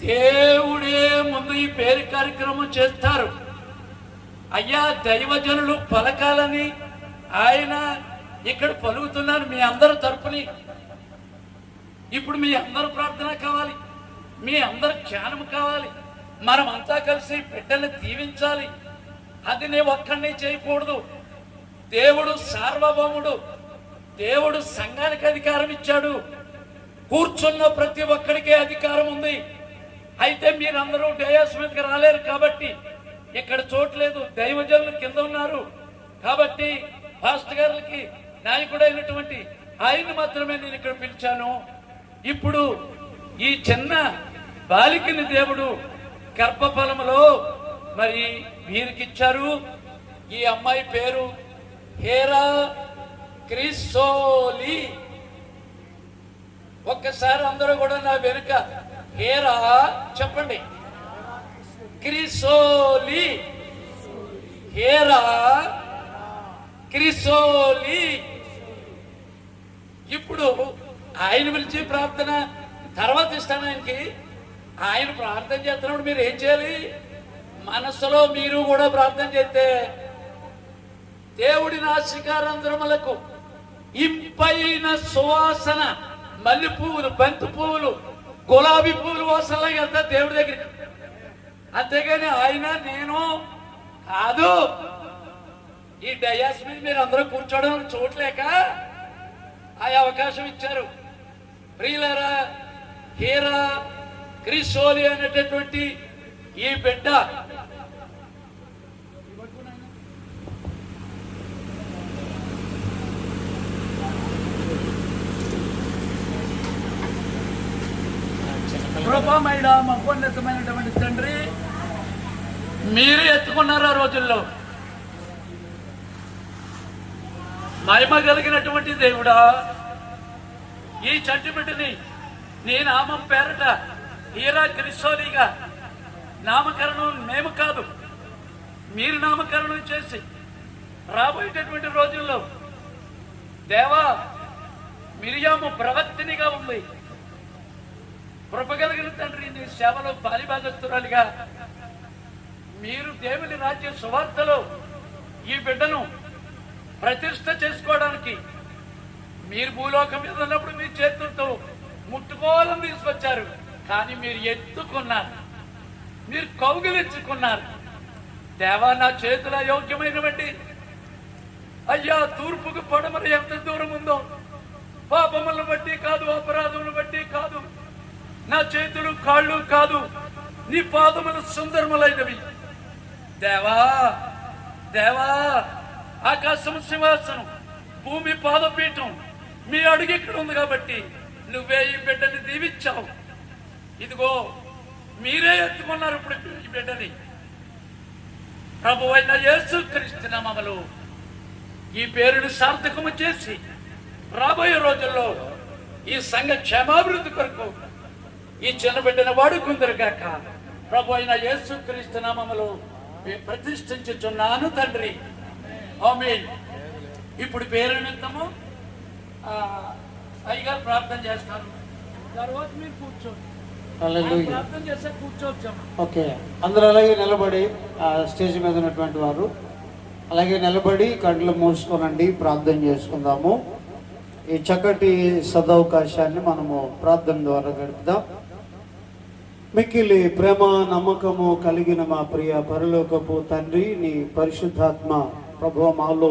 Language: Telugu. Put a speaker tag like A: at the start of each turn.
A: దేవుడే ముందు ఈ పేరు కార్యక్రమం చేస్తారు. అయ్యా దైవజనులు పలకాలని ఆయన ఇక్కడ పలుకుతున్నారు మీ అందరి తరపుని. ఇప్పుడు మీ అందరు ప్రార్థన కావాలి, మీ అందరు జ్ఞానం కావాలి. మనం అంతా కలిసి బిడ్డల్ని దీవించాలి. అది నేను ఒక్కడిని చేయకూడదు. దేవుడు సార్వభౌముడు, దేవుడు సంఘానికి అధికారం ఇచ్చాడు. కూర్చున్న ప్రతి ఒక్కడికే అధికారం ఉంది. అయితే మీరందరూ డయాస్ మీదకి రాలేరు కాబట్టి ఇక్కడ చోట్లేదు. దైవజనులు కింద ఉన్నారు కాబట్టి పాస్టర్ గారికి నాయకుడైనటువంటి ఆయన్ని మాత్రమే నేను ఇక్కడ పిలిచాను. ఇప్పుడు ఈ చిన్న బాలికని దేవుడు గర్భఫలములో మరి వీరికిచ్చారు. ఈ అమ్మాయి పేరు హేరా క్రిసోలి. ఒక్కసారి అందరూ కూడా నా వెనుక హేరా చెప్పండి. క్రిసోలి, హేరా క్రిసోలి. ఇప్పుడు ఆయన పిలిచి ప్రార్థన తర్వాత ఇస్తాను ఆయనకి. ఆయన ప్రార్థన చేస్తున్నప్పుడు మీరు ఏం చేయాలి? మనసులో మీరు కూడా ప్రార్థన చేస్తే దేవుడి నాసికారంధ్రములకు ఇంపైన సువాసన, మల్లె పువ్వులు, బంతి పువ్వులు, గులాబీ పువ్వులు వాసనలాగా వెళ్తా దేవుడి దగ్గరికి. అంతేగాని ఆయన నేను కాదు. ఈ డయాస్ మీద మీరు అందరూ కూర్చోవడం చూడలేక ఆ అవకాశం ఇచ్చారు. ప్రియులారా, హేరా క్రిసోలి అనేటటువంటి ఈ బిడ్డ కృపమైన మహోన్నతమైనటువంటి తండ్రి, మీరు ఎత్తుకున్నారు ఆ రోజుల్లో. మహిమ కలిగినటువంటి దేవుడా, ఈ చంటి బిడ్డని నీ నామం పేరట హీరా క్రిసోలిగా నామకరణం మేము కాదు, మీరు నామకరణం చేసి రాబోయేటటువంటి రోజుల్లో దేవా మిరియాము ప్రవర్తినిగా ఉంది. కృపగలిగిన తండ్రి, నీ సేవలో పాలిభాగస్తురాలిగా మీరు దేవుని రాజ్య సువార్తలో ఈ బిడ్డను ప్రతిష్ట చేసుకోవడానికి మీరు భూలోకం మీద ఉన్నప్పుడు మీ చేతులతో ముట్టుకోవాలని తీసుకొచ్చారు. కానీ మీరు ఎత్తుకున్నారు, మీరు కౌగిలించుకున్నారు. దేవా, నా చేతుల యోగ్యమైనవండి అయ్యా. తూర్పుకు పడమర ఎంత దూరం ఉందో, పాపములను బట్టి కాదు, అపరాధములను బట్టి కాదు, నా చేతులు కాళ్ళు కాదు, నీ పాదములు సుందరములైనవి. దేవా దేవా, ఆకాశం సింహాసనం, భూమి పాదపీఠం, మీ అడుగు ఇక్కడ ఉంది కాబట్టి నువ్వే ఈ బిడ్డని దీవించావు. ఇదిగో మీరే ఎత్తుకున్నారు ఇప్పుడు ఈ బిడ్డని. ప్రభువైన యేసుక్రీస్తు నామములో ఈ పేరును సార్థకము చేసి రాబోయే రోజుల్లో ఈ సంఘ క్షేమాభివృద్ధి కొరకు ఈ చిన్న బిడ్డను వాడుకుందరుగాక. ప్రభు అయిన యేసుక్రీస్తు నామములో ప్రతిష్ఠించుచున్నాను తండ్రి, ఆమేన్. ఇప్పుడు పేరు నిమిత్తము అయ్యగారు ప్రార్థన చేస్తారు, తర్వాత మీరు కూర్చోండి. ప్రార్థన చేస్తే కూర్చోవచ్చమ్మా.
B: ఓకే, అందరూ అలాగే నిలబడి స్టేజ్ మీద ఉన్నటువంటి వారు అలాగే నిలబడి కళ్ళు మూసుకోనండి, ప్రార్థన చేసుకుందాము. ఈ చక్కటి సదవకాశాన్ని మనము ప్రార్థన ద్వారా గడుపుదాం. మిక్కిలి ప్రేమ నమ్మకము కలిగిన మా ప్రియ పరలోకపు తండ్రి, నీ పరిశుద్ధాత్మ ప్రభువు మాలో